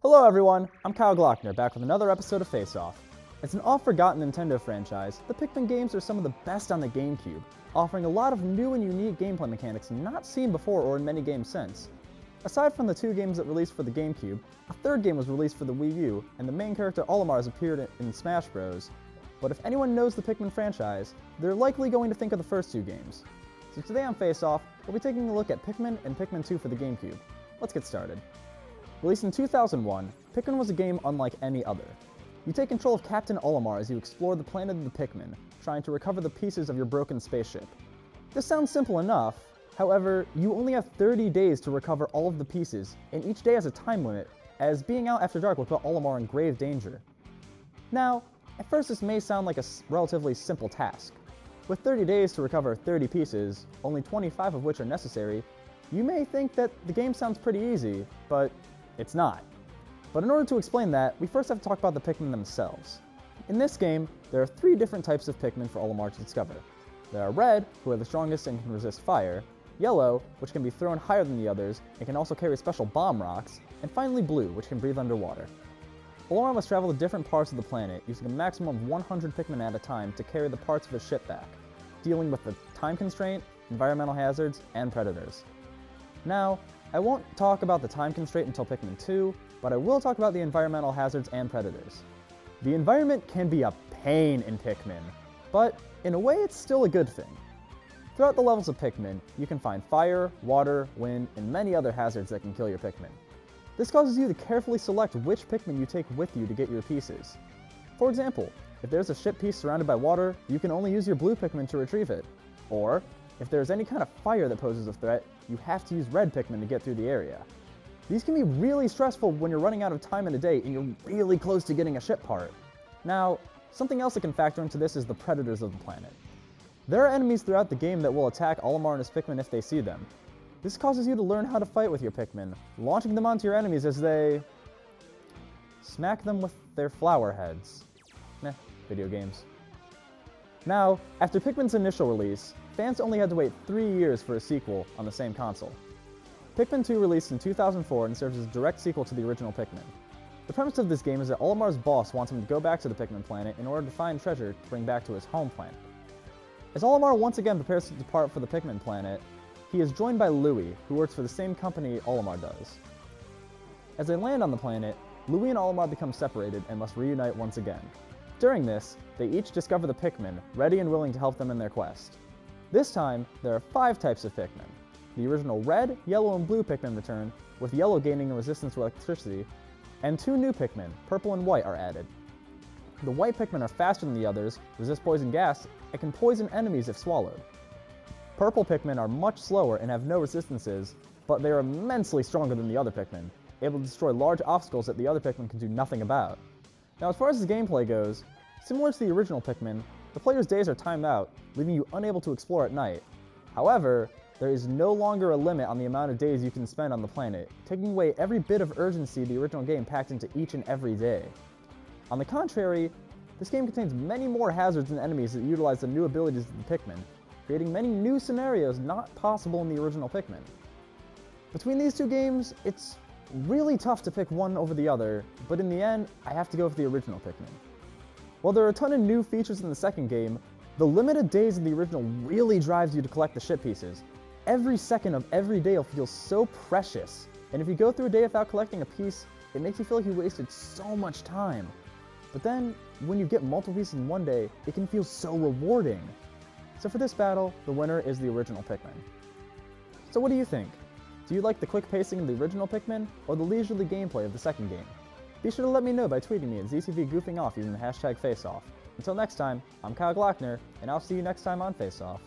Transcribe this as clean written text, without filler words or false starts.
Hello everyone, I'm Kyle Glockner, back with another episode of FaceOff. As an oft-forgotten Nintendo franchise, the Pikmin games are some of the best on the GameCube, offering a lot of new and unique gameplay mechanics not seen before or in many games since. Aside from the two games that released for the GameCube, a third game was released for the Wii U, and the main character Olimar has appeared in Smash Bros. But if anyone knows the Pikmin franchise, they're likely going to think of the first two games. So today on FaceOff, we'll be taking a look at Pikmin and Pikmin 2 for the GameCube. Let's get started. Released in 2001, Pikmin was a game unlike any other. You take control of Captain Olimar as you explore the planet of the Pikmin, trying to recover the pieces of your broken spaceship. This sounds simple enough, however, you only have 30 days to recover all of the pieces, and each day has a time limit, as being out after dark will put Olimar in grave danger. Now, at first this may sound like a relatively simple task. With 30 days to recover 30 pieces, only 25 of which are necessary, you may think that the game sounds pretty easy, but it's not. But in order to explain that, we first have to talk about the Pikmin themselves. In this game, there are three different types of Pikmin for Olimar to discover. There are red, who are the strongest and can resist fire, yellow, which can be thrown higher than the others and can also carry special bomb rocks, and finally blue, which can breathe underwater. Olimar must travel to different parts of the planet using a maximum of 100 Pikmin at a time to carry the parts of his ship back, dealing with the time constraint, environmental hazards, and predators. Now, I won't talk about the time constraint until Pikmin 2, but I will talk about the environmental hazards and predators. The environment can be a pain in Pikmin, but in a way it's still a good thing. Throughout the levels of Pikmin, you can find fire, water, wind, and many other hazards that can kill your Pikmin. This causes you to carefully select which Pikmin you take with you to get your pieces. For example, if there's a ship piece surrounded by water, you can only use your blue Pikmin to retrieve it. Or, if there's any kind of fire that poses a threat, you have to use red Pikmin to get through the area. These can be really stressful when you're running out of time in a day and you're really close to getting a ship part. Now, something else that can factor into this is the predators of the planet. There are enemies throughout the game that will attack Olimar and his Pikmin if they see them. This causes you to learn how to fight with your Pikmin, launching them onto your enemies as they smack them with their flower heads. Meh, video games. Now, after Pikmin's initial release, fans only had to wait 3 years for a sequel on the same console. Pikmin 2 released in 2004 and serves as a direct sequel to the original Pikmin. The premise of this game is that Olimar's boss wants him to go back to the Pikmin planet in order to find treasure to bring back to his home planet. As Olimar once again prepares to depart for the Pikmin planet, he is joined by Louie, who works for the same company Olimar does. As they land on the planet, Louie and Olimar become separated and must reunite once again. During this, they each discover the Pikmin, ready and willing to help them in their quest. This time, there are 5 types of Pikmin. The original red, yellow, and blue Pikmin return, with yellow gaining a resistance to electricity, and 2 new Pikmin, purple and white, are added. The white Pikmin are faster than the others, resist poison gas, and can poison enemies if swallowed. Purple Pikmin are much slower and have no resistances, but they are immensely stronger than the other Pikmin, able to destroy large obstacles that the other Pikmin can do nothing about. Now, as far as the gameplay goes, similar to the original Pikmin, the player's days are timed out, leaving you unable to explore at night. However, there is no longer a limit on the amount of days you can spend on the planet, taking away every bit of urgency the original game packed into each and every day. On the contrary, this game contains many more hazards and enemies that utilize the new abilities of the Pikmin, creating many new scenarios not possible in the original Pikmin. Between these two games, it's really tough to pick one over the other, but in the end, I have to go with the original Pikmin. While there are a ton of new features in the second game, the limited days in the original really drives you to collect the ship pieces. Every second of every day will feel so precious, and if you go through a day without collecting a piece, it makes you feel like you wasted so much time. But then, when you get multiple pieces in one day, it can feel so rewarding. So for this battle, the winner is the original Pikmin. So what do you think? Do you like the quick pacing of the original Pikmin, or the leisurely gameplay of the second game? Be sure to let me know by tweeting me at ZCVGoofingOff using the hashtag FaceOff. Until next time, I'm Kyle Glockner, and I'll see you next time on FaceOff.